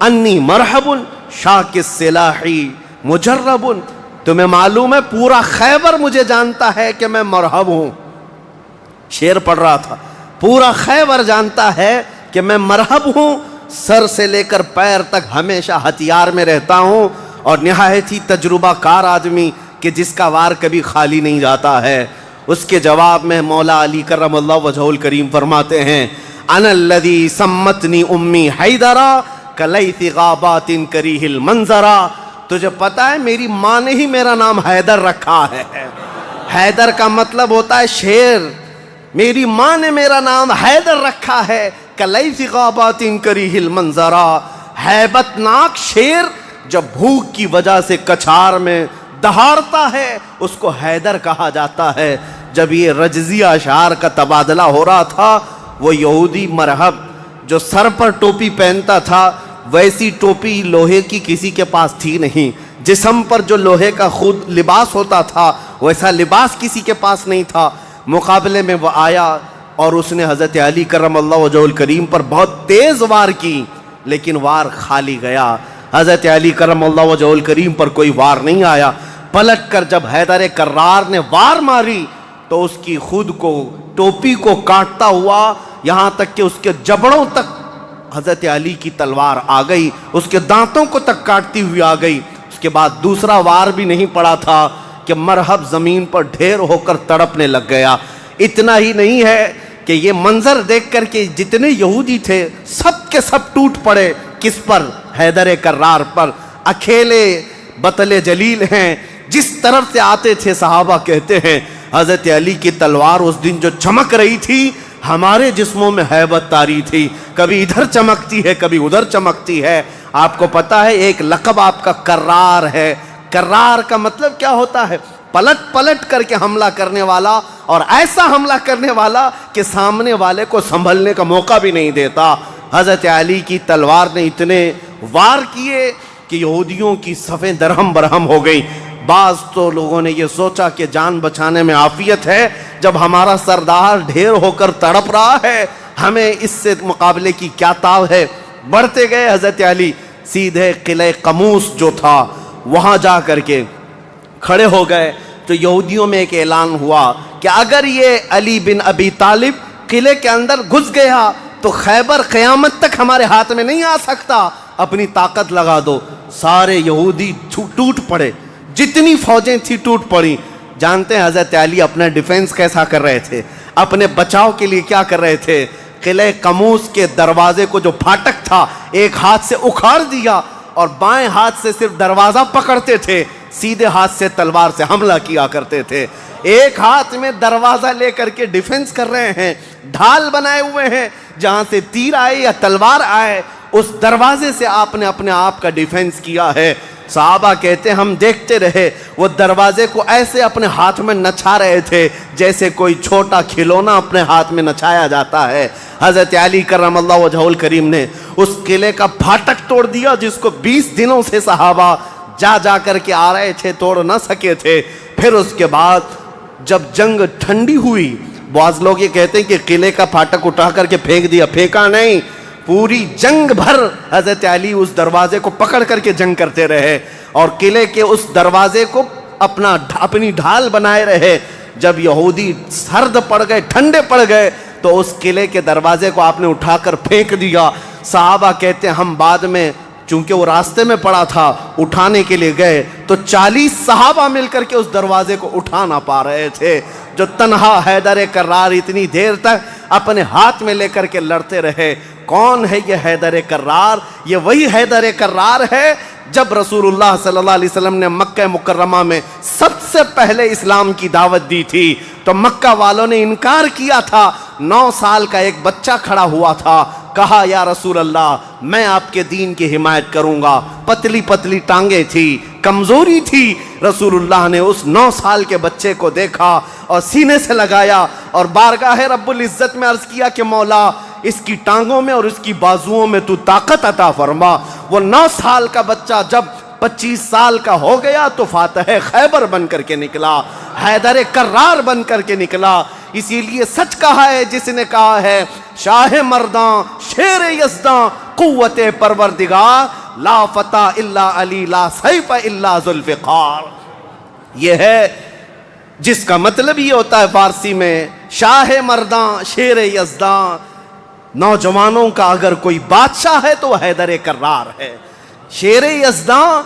Speaker 1: انی مرحب شاک السلاح مجرب، تمہیں معلوم ہے پورا خیبر مجھے جانتا ہے کہ میں مرحب ہوں۔ شعر پڑھ رہا تھا، پورا خیبر جانتا ہے کہ میں مرحب ہوں، سر سے لے کر پیر تک ہمیشہ ہتھیار میں رہتا ہوں، اور نہایت ہی تجربہ کار آدمی کہ جس کا وار کبھی خالی نہیں جاتا ہے۔ اس کے جواب میں مولا علی کرم اللہ وجہہ الکریم فرماتے ہیں انا الذی سمتنی امی حیدرا کلیث غابات کریہ المنظرا، تجھے پتا ہے میری ماں نے ہی میرا نام حیدر رکھا ہے۔ حیدر کا مطلب ہوتا ہے شیر، میری ماں نے میرا نام حیدر رکھا ہے، کلیث غابات کریہ المنظرا، ہیبت ناک شیر جب بھوک کی وجہ سے کچھار میں دہاڑتا ہے اس کو حیدر کہا جاتا ہے۔ جب یہ رجزی اشعار کا تبادلہ ہو رہا تھا، وہ یہودی مرحب جو سر پر ٹوپی پہنتا تھا، ویسی ٹوپی لوہے کی کسی کے پاس تھی نہیں، جسم پر جو لوہے کا خود لباس ہوتا تھا ویسا لباس کسی کے پاس نہیں تھا۔ مقابلے میں وہ آیا اور اس نے حضرت علی کرم اللہ وجہہ الکریم پر بہت تیز وار کی، لیکن وار خالی گیا۔ حضرت علی کرم اللہ وجہہ الکریم پر کوئی وار نہیں آیا۔ پلٹ کر جب حیدر کرار نے وار ماری تو اس کی خود کو ٹوپی کو کاٹتا ہوا یہاں تک کہ اس کے جبڑوں تک حضرت علی کی تلوار آ گئی، اس کے دانتوں کو تک کاٹتی ہوئی آ گئی۔ اس کے بعد دوسرا وار بھی نہیں پڑا تھا کہ مرحب زمین پر ڈھیر ہو کر تڑپنے لگ گیا۔ اتنا ہی نہیں ہے کہ یہ منظر دیکھ کر کے جتنے یہودی تھے سب کے سب ٹوٹ پڑے۔ کس پر؟ حیدر کرار پر۔ اکیلے بطل جلیل ہیں، جس طرف سے آتے تھے صحابہ کہتے ہیں حضرت علی کی تلوار اس دن جو چمک رہی تھی ہمارے جسموں میں ہیبت طاری تھی، کبھی ادھر چمکتی ہے کبھی ادھر چمکتی ہے۔ آپ کو پتا ہے ایک لقب آپ کا کرار ہے۔ کرار کا مطلب کیا ہوتا ہے؟ پلٹ پلٹ کر کے حملہ کرنے والا، اور ایسا حملہ کرنے والا کہ سامنے والے کو سنبھلنے کا موقع بھی نہیں دیتا۔ حضرت علی کی تلوار نے اتنے وار کیے کہ یہودیوں کی صفیں درہم برہم ہو گئی۔ بعض تو لوگوں نے یہ سوچا کہ جان بچانے میں عافیت ہے، جب ہمارا سردار ڈھیر ہو کر تڑپ رہا ہے ہمیں اس سے مقابلے کی کیا تاو ہے۔ بڑھتے گئے حضرت علی، سیدھے قلعہ قموس جو تھا وہاں جا کر کے کھڑے ہو گئے تو یہودیوں میں ایک اعلان ہوا کہ اگر یہ علی بن ابی طالب قلعے کے اندر گھس گیا تو خیبر قیامت تک ہمارے ہاتھ میں نہیں آ سکتا، اپنی طاقت لگا دو۔ سارے یہودی ٹوٹ پڑے، جتنی فوجیں تھی ٹوٹ پڑی۔ جانتے ہیں حضرت علی اپنا ڈیفنس کیسا کر رہے تھے، اپنے بچاؤ کے لیے کیا کر رہے تھے؟ قلعہ قموس کے دروازے کو جو پھاٹک تھا ایک ہاتھ سے اکھاڑ دیا اور بائیں ہاتھ سے صرف دروازہ پکڑتے تھے، سیدھے ہاتھ سے تلوار سے حملہ کیا کرتے تھے۔ ایک ہاتھ میں دروازہ لے کر کے ڈیفنس کر رہے ہیں، ڈھال بنائے ہوئے ہیں، جہاں سے تیر آئے یا تلوار آئے اس دروازے سے آپ نے اپنے آپ کا ڈیفنس کیا ہے۔ صحابہ کہتے ہیں ہم دیکھتے رہے، وہ دروازے کو ایسے اپنے ہاتھ میں نچھا رہے تھے جیسے کوئی چھوٹا کھلونا اپنے ہاتھ میں نچھایا جاتا ہے۔ حضرت علی کرم اللہ وجہہ الکریم نے اس قلعے کا پھاٹک توڑ دیا جس کو 20 دنوں سے صحابہ جا کر کے آ رہے تھے، توڑ نہ سکے تھے۔ پھر اس کے بعد جب جنگ ٹھنڈی ہوئی، بعض لوگ یہ کہتے ہیں کہ قلعے کا پھاٹک اٹھا کر کے پھینک دیا، پھینکا نہیں، پوری جنگ بھر حضرت علی اس دروازے کو پکڑ کر کے جنگ کرتے رہے اور قلعے کے اس دروازے کو اپنی ڈھال بنائے رہے۔ جب یہودی سرد پڑ گئے، ٹھنڈے پڑ گئے، تو اس قلعے کے دروازے کو آپ نے اٹھا کر پھینک دیا۔ صحابہ کہتے ہیں ہم بعد میں، چونکہ وہ راستے میں پڑا تھا، اٹھانے کے لیے گئے تو 40 صحابہ مل کر کے اس دروازے کو اٹھا نہ پا رہے تھے۔ جو تنہا حیدر کرار اتنی دیر تک اپنے ہاتھ میں لے کر کے لڑتے رہے۔ کون ہے یہ حیدر کرار؟ یہ وہی حیدر کرار ہے جب رسول اللہ صلی اللہ علیہ وسلم نے مکہ مکرمہ میں سب سے پہلے اسلام کی دعوت دی تھی تو مکہ والوں نے انکار کیا تھا۔ 9 سال کا ایک بچہ کھڑا ہوا تھا، کہا یا رسول اللہ میں آپ کے دین کی حمایت کروں گا۔ پتلی پتلی ٹانگیں تھی، کمزوری تھی۔ رسول اللہ نے اس 9 سال کے بچے کو دیکھا اور سینے سے لگایا اور بارگاہ رب العزت میں عرض کیا کہ مولا اس کی ٹانگوں میں اور اس کی بازوؤں میں تو طاقت عطا فرما۔ وہ 9 سال کا بچہ جب 25 سال کا ہو گیا تو فاتح خیبر بن کر کے نکلا، حیدر کرار بن کر کے نکلا۔ اسی لیے سچ کہا ہے جس نے کہا ہے شاہ مرداں شیر یزداں قوت پروردگار، لا فتح الا علی لا سیف الا ذوالفقار۔ یہ ہے جس کا مطلب یہ ہوتا ہے فارسی میں شاہ مرداں شیر یزداں، نوجوانوں کا اگر کوئی بادشاہ ہے تو وہ حیدر کرار ہے۔ شیر یزداں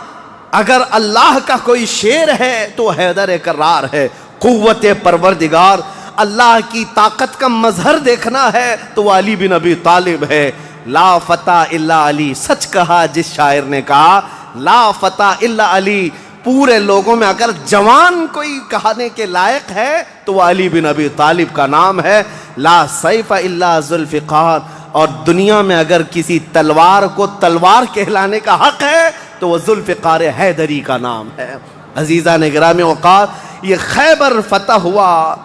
Speaker 1: اگر اللہ کا کوئی شیر ہے تو حیدر کرار ہے۔ قوت پروردگار، اللہ کی طاقت کا مظہر دیکھنا ہے تو وہ علی بن ابی طالب ہے۔ لا فتح الا علی، سچ کہا جس شاعر نے کہا لا فتح الا علی۔ پورے لوگوں میں اگر جوان کوئی کہانے کے لائق ہے تو وہ علی بن ابی طالب کا نام ہے۔ لا سیف الا ذوالفقار، اور دنیا میں اگر کسی تلوار کو تلوار کہلانے کا حق ہے تو وہ ذوالفقار حیدری کا نام ہے۔ عزیزان گرامی اوقات، یہ خیبر فتح ہوا،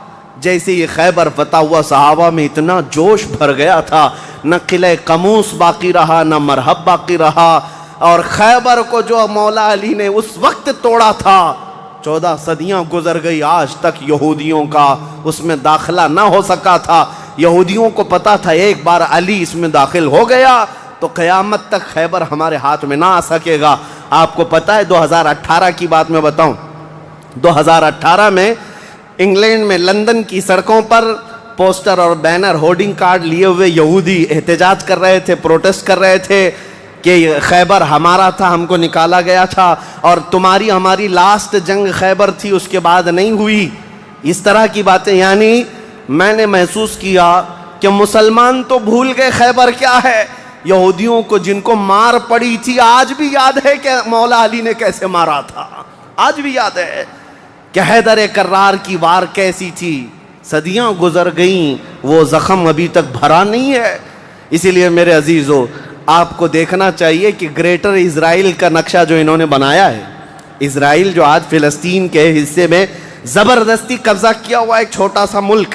Speaker 1: جیسے یہ خیبر فتح ہوا صحابہ میں اتنا جوش بھر گیا تھا، نہ قلعہ قموس باقی رہا نہ مرحب باقی رہا۔ اور خیبر کو جو مولا علی نے اس وقت توڑا تھا، 14 صدیاں گزر گئی، آج تک یہودیوں کا اس میں داخلہ نہ ہو سکا تھا۔ یہودیوں کو پتا تھا ایک بار علی اس میں داخل ہو گیا تو قیامت تک خیبر ہمارے ہاتھ میں نہ آ سکے گا۔ آپ کو پتا ہے 2018 کی بات میں بتاؤں، 2018 میں انگلینڈ میں لندن کی سڑکوں پر پوسٹر اور بینر ہورڈنگ کارڈ لیے ہوئے یہودی احتجاج کر رہے تھے، پروٹیسٹ کر رہے تھے کہ خیبر ہمارا تھا، ہم کو نکالا گیا تھا اور تمہاری ہماری لاسٹ جنگ خیبر تھی، اس کے بعد نہیں ہوئی۔ اس طرح کی باتیں، یعنی میں نے محسوس کیا کہ مسلمان تو بھول گئے خیبر کیا ہے، یہودیوں کو جن کو مار پڑی تھی آج بھی یاد ہے کہ مولا علی نے کیسے مارا تھا، آج بھی یاد ہے کہ حیدر کرار کی وار کیسی تھی۔ صدیاں گزر گئیں، وہ زخم ابھی تک بھرا نہیں ہے۔ اسی لیے میرے عزیزو، آپ کو دیکھنا چاہیے کہ گریٹر اسرائیل کا نقشہ جو انہوں نے بنایا ہے، اسرائیل جو آج فلسطین کے حصے میں زبردستی قبضہ کیا ہوا ایک چھوٹا سا ملک،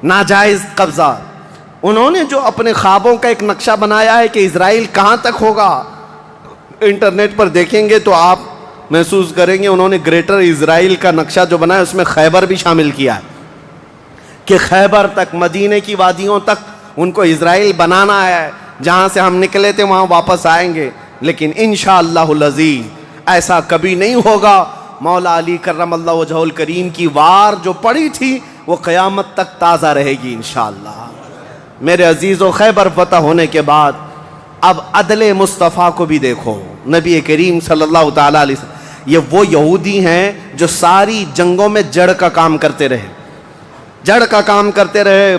Speaker 1: ناجائز قبضہ، انہوں نے جو اپنے خوابوں کا ایک نقشہ بنایا ہے کہ اسرائیل کہاں تک ہوگا، انٹرنیٹ پر دیکھیں گے تو آپ محسوس کریں گے انہوں نے گریٹر اسرائیل کا نقشہ جو بنایا اس میں خیبر بھی شامل کیا ہے کہ خیبر تک، مدینے کی وادیوں تک ان کو اسرائیل بنانا ہے، جہاں سے ہم نکلے تھے وہاں واپس آئیں گے۔ لیکن انشاءاللہ العزیز ایسا کبھی نہیں ہوگا۔ مولا علی کرم اللہ وجہہ الکریم کی وار جو پڑی تھی وہ قیامت تک تازہ رہے گی انشاءاللہ۔ میرے عزیزو، خیبر فتح ہونے کے بعد اب عدل مصطفیٰ کو بھی دیکھو، نبی کریم صلی اللہ تعالیٰ علیہ وسلم، یہ وہ یہودی ہیں جو ساری جنگوں میں جڑ کا کام کرتے رہے، جڑ کا کام کرتے رہے،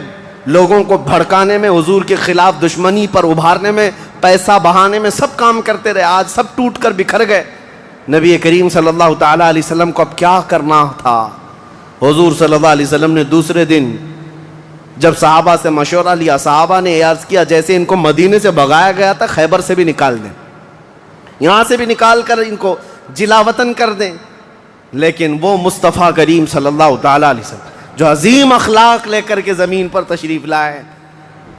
Speaker 1: لوگوں کو بھڑکانے میں، حضور کے خلاف دشمنی پر ابھارنے میں، پیسہ بہانے میں سب کام کرتے رہے، آج سب ٹوٹ کر بکھر گئے۔ نبی کریم صلی اللہ تعالیٰ علیہ وسلم کو اب کیا کرنا تھا؟ حضور صلی اللہ علیہ وسلم نے دوسرے دن جب صحابہ سے مشورہ لیا، صحابہ نے عرض کیا جیسے ان کو مدینے سے بھگایا گیا تھا، خیبر سے بھی نکال دیں، یہاں سے بھی نکال کر ان کو جلا وطن کر دیں۔ لیکن وہ مصطفیٰ کریم صلی اللہ تعالیٰ علیہ وسلم جو عظیم اخلاق لے کر کے زمین پر تشریف لائے،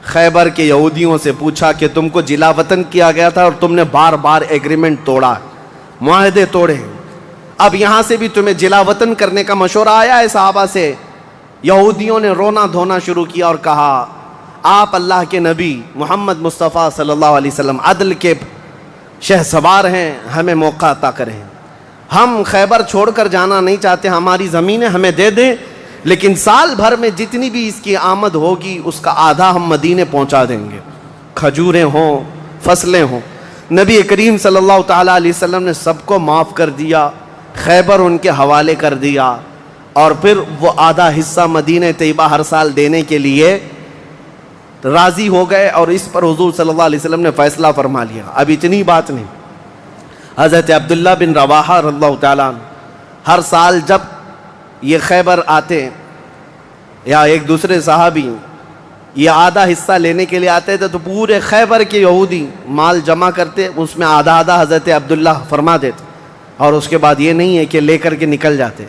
Speaker 1: خیبر کے یہودیوں سے پوچھا کہ تم کو جلا وطن کیا گیا تھا اور تم نے بار بار ایگریمنٹ توڑا، معاہدے توڑے، اب یہاں سے بھی تمہیں جلا وطن کرنے کا مشورہ آیا ہے صحابہ سے؟ یہودیوں نے رونا دھونا شروع کیا اور کہا آپ اللہ کے نبی محمد مصطفیٰ صلی اللہ علیہ وسلم عدل کے شہسوار ہیں، ہمیں موقع عطا کریں، ہم خیبر چھوڑ کر جانا نہیں چاہتے، ہماری زمینیں ہمیں دے دیں، لیکن سال بھر میں جتنی بھی اس کی آمد ہوگی اس کا آدھا ہم مدینے پہنچا دیں گے، کھجوریں ہوں، فصلیں ہوں۔ نبی کریم صلی اللہ تعالیٰ علیہ وسلم نے سب کو معاف کر دیا، خیبر ان کے حوالے کر دیا، اور پھر وہ آدھا حصہ مدینہ طیبہ ہر سال دینے کے لیے راضی ہو گئے، اور اس پر حضور صلی اللہ علیہ وسلم نے فیصلہ فرما لیا۔ اب اتنی بات نہیں، حضرت عبداللہ بن رواحہ رضی اللہ تعالیٰ عنہ ہر سال جب یہ خیبر آتے یا ایک دوسرے صحابی یہ آدھا حصہ لینے کے لیے آتے تھے تو پورے خیبر کے یہودی مال جمع کرتے، اس میں آدھا آدھا حضرت عبداللہ فرما دیتے، اور اس کے بعد یہ نہیں ہے کہ لے کر کے نکل جاتے،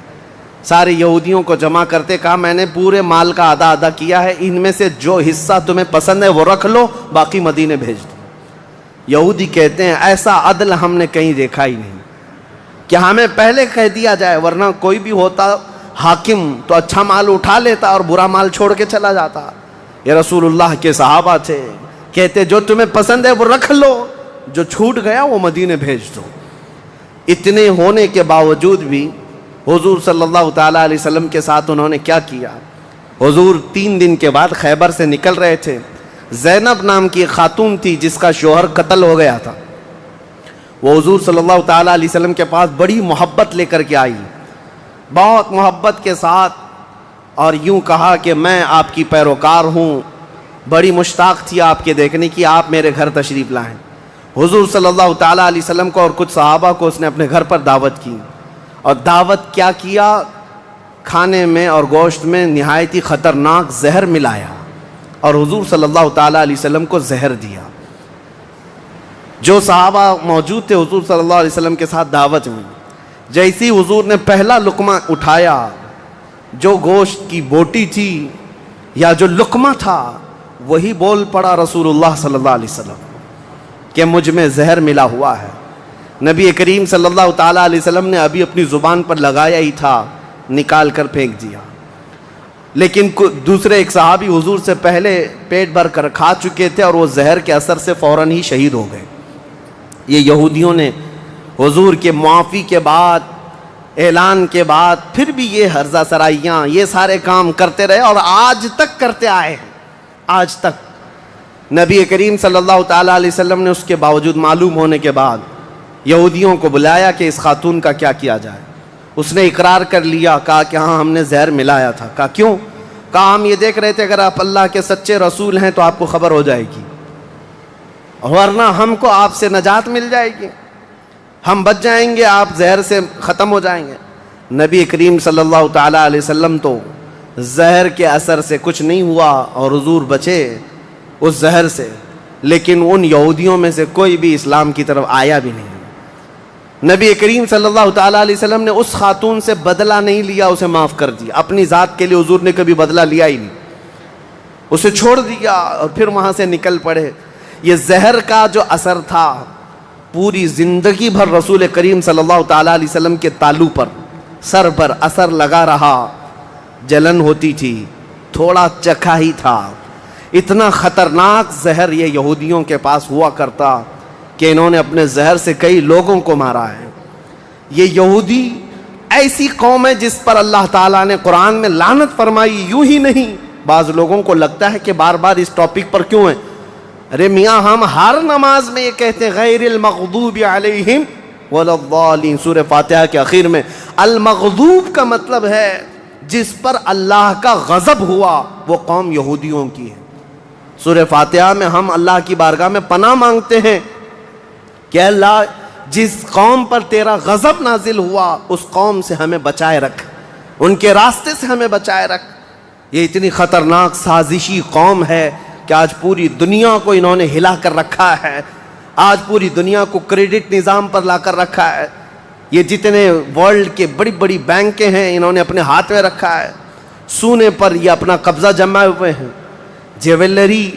Speaker 1: سارے یہودیوں کو جمع کرتے، کہا میں نے پورے مال کا آدھا آدھا کیا ہے، ان میں سے جو حصہ تمہیں پسند ہے وہ رکھ لو، باقی مدینے بھیج دو۔ یہودی کہتے ہیں ایسا عدل ہم نے کہیں دیکھا ہی نہیں کہ ہمیں پہلے کہہ دیا جائے، ورنہ کوئی بھی ہوتا حاکم تو اچھا مال اٹھا لیتا اور برا مال چھوڑ کے چلا جاتا۔ یہ رسول اللہ کے صحابہ تھے، کہتے جو تمہیں پسند ہے وہ رکھ لو، جو چھوٹ گیا وہ مدینے بھیج دو۔ اتنے ہونے کے باوجود بھی حضور صلی اللہ تعالیٰ علیہ وسلم کے ساتھ انہوں نے کیا کیا؟ حضور 3 دن کے بعد خیبر سے نکل رہے تھے، زینب نام کی ایک خاتون تھی جس کا شوہر قتل ہو گیا تھا، وہ حضور صلی اللہ تعالیٰ علیہ وسلم کے پاس بڑی محبت لے کر کے آئی، بہت محبت کے ساتھ، اور یوں کہا کہ میں آپ کی پیروکار ہوں، بڑی مشتاق تھی آپ کے دیکھنے کی، آپ میرے گھر تشریف لائیں۔ حضور صلی اللہ تعالیٰ علیہ وسلم کو اور کچھ صحابہ کو اس نے اپنے گھر پر دعوت کی، اور دعوت کیا کیا؟ کھانے میں اور گوشت میں نہایت ہی خطرناک زہر ملایا اور حضور صلی اللہ تعالیٰ علیہ وسلم کو زہر دیا۔ جو صحابہ موجود تھے حضور صلی اللہ علیہ وسلم کے ساتھ دعوت میں، جیسی حضور نے پہلا لقمہ اٹھایا، جو گوشت کی بوٹی تھی یا جو لقمہ تھا وہی بول پڑا رسول اللہ صلی اللہ علیہ وسلم کہ مجھ میں زہر ملا ہوا ہے۔ نبی کریم صلی اللہ تعالیٰ علیہ وسلم نے ابھی اپنی زبان پر لگایا ہی تھا، نکال کر پھینک دیا، لیکن دوسرے ایک صحابی حضور سے پہلے پیٹ بھر کر کھا چکے تھے اور وہ زہر کے اثر سے فوراً ہی شہید ہو گئے۔ یہ یہودیوں نے حضور کے معافی کے بعد، اعلان کے بعد پھر بھی یہ ہرزہ سرائیاں، یہ سارے کام کرتے رہے اور آج تک کرتے آئے ہیں۔ آج تک نبی کریم صلی اللہ تعالیٰ علیہ وسلم نے اس کے باوجود معلوم ہونے کے بعد یہودیوں کو بلایا کہ اس خاتون کا کیا کیا جائے۔ اس نے اقرار کر لیا، کہا کہ ہاں ہم نے زہر ملایا تھا۔ کہا کیوں؟ کہا ہم یہ دیکھ رہے تھے اگر آپ اللہ کے سچے رسول ہیں تو آپ کو خبر ہو جائے گی، ورنہ ہم کو آپ سے نجات مل جائے گی، ہم بچ جائیں گے، آپ زہر سے ختم ہو جائیں گے۔ نبی کریم صلی اللہ تعالیٰ علیہ وسلم تو زہر کے اثر سے کچھ نہیں ہوا اور حضور بچے اس زہر سے، لیکن ان یہودیوں میں سے کوئی بھی اسلام کی طرف آیا بھی نہیں۔ نبی کریم صلی اللہ تعالیٰ علیہ وسلم نے اس خاتون سے بدلہ نہیں لیا، اسے معاف کر دیا۔ اپنی ذات کے لیے حضور نے کبھی بدلہ لیا ہی نہیں، اسے چھوڑ دیا اور پھر وہاں سے نکل پڑے۔ یہ زہر کا جو اثر تھا پوری زندگی بھر رسول کریم صلی اللہ تعالیٰ علیہ وسلم کے تالو پر، سر پر اثر لگا رہا، جلن ہوتی تھی، تھوڑا چکھا ہی تھا۔ اتنا خطرناک زہر یہ یہودیوں کے پاس ہوا کرتا کہ انہوں نے اپنے زہر سے کئی لوگوں کو مارا ہے۔ یہ یہودی ایسی قوم ہے جس پر اللہ تعالیٰ نے قرآن میں لعنت فرمائی، یوں ہی نہیں۔ بعض لوگوں کو لگتا ہے کہ بار بار اس ٹاپک پر کیوں ہیں؟ ارے میاں ہم ہر نماز میں یہ کہتے ہیں غیر المغضوب علیہم ولا الضالین، سورہ فاتحہ کے اخیر میں۔ المغضوب کا مطلب ہے جس پر اللہ کا غضب ہوا وہ قوم یہودیوں کی ہے۔ سورہ فاتحہ میں ہم اللہ کی بارگاہ میں پناہ مانگتے ہیں کہ اللہ جس قوم پر تیرا غضب نازل ہوا اس قوم سے ہمیں بچائے رکھ، ان کے راستے سے ہمیں بچائے رکھ۔ یہ اتنی خطرناک سازشی قوم ہے کہ آج پوری دنیا کو انہوں نے ہلا کر رکھا ہے، آج پوری دنیا کو کریڈٹ نظام پر لا کر رکھا ہے۔ یہ جتنے ورلڈ کے بڑی بڑی بینکیں ہیں انہوں نے اپنے ہاتھ میں رکھا ہے، سونے پر یہ اپنا قبضہ جمائے ہوئے ہیں۔ جیولری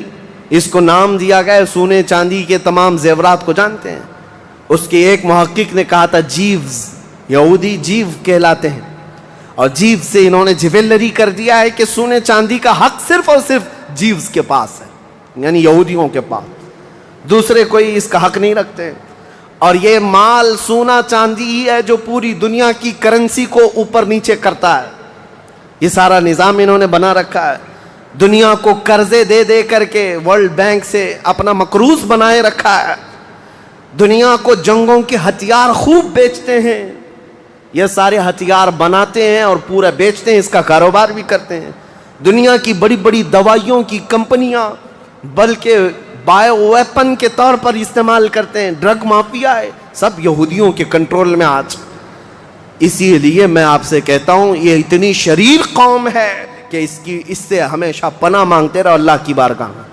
Speaker 1: اس کو نام دیا گیا ہے، سونے چاندی کے تمام زیورات کو جانتے ہیں۔ اس کے ایک محقق نے کہا تھا جیوز، یہودی جیو کہلاتے ہیں، اور جیو سے انہوں نے جیولری کر دیا ہے کہ سونے چاندی کا حق صرف اور صرف جیوز کے پاس ہے، یعنی یہودیوں کے پاس، دوسرے کوئی اس کا حق نہیں رکھتے۔ اور یہ مال سونا چاندی ہی ہے جو پوری دنیا کی کرنسی کو اوپر نیچے کرتا ہے۔ یہ سارا نظام انہوں نے بنا رکھا ہے، دنیا کو قرضے دے دے کر کے ورلڈ بینک سے اپنا مقروض بنائے رکھا ہے، دنیا کو جنگوں کے ہتھیار خوب بیچتے ہیں، یہ سارے ہتھیار بناتے ہیں اور پورا بیچتے ہیں، اس کا کاروبار بھی کرتے ہیں۔ دنیا کی بڑی بڑی دوائیوں کی کمپنیاں بلکہ بایو ویپن کے طور پر استعمال کرتے ہیں، ڈرگ مافیا ہے، سب یہودیوں کے کنٹرول میں آج۔ اسی لیے میں آپ سے کہتا ہوں یہ اتنی شریر قوم ہے کہ اس سے ہمیشہ پناہ مانگتے رہو اللہ کی بارگاہ میں۔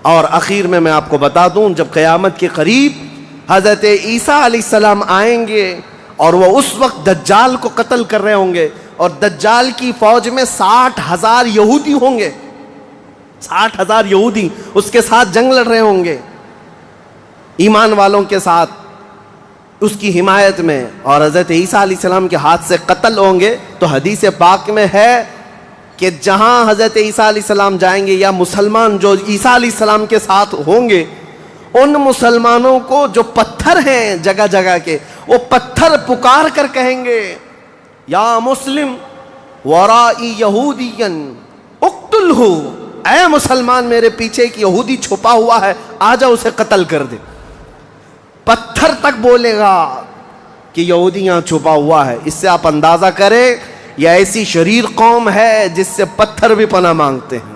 Speaker 1: اور اخیر میں آپ کو بتا دوں جب قیامت کے قریب حضرت عیسیٰ علیہ السلام آئیں گے اور وہ اس وقت دجال کو قتل کر رہے ہوں گے، اور دجال کی فوج میں 60,000 یہودی ہوں گے، 60,000 یہودی اس کے ساتھ جنگ لڑ رہے ہوں گے ایمان والوں کے ساتھ اس کی حمایت میں، اور حضرت عیسیٰ علیہ السلام کے ہاتھ سے قتل ہوں گے۔ تو حدیث پاک میں ہے کہ جہاں حضرت عیسیٰ علیہ السلام جائیں گے یا مسلمان جو عیسیٰ علیہ السلام کے ساتھ ہوں گے، ان مسلمانوں کو جو پتھر ہیں جگہ جگہ کے، وہ پتھر پکار کر کہیں گے یا مسلم ورائی یہودین اقتلہ، اے مسلمان میرے پیچھے ایک یہودی چھپا ہوا ہے، آجا اسے قتل کر دے۔ پتھر تک بولے گا کہ یہودی یہاں چھپا ہوا ہے۔ اس سے آپ اندازہ کریں یہ ایسی شریر قوم ہے جس سے پتھر بھی پناہ مانگتے ہیں۔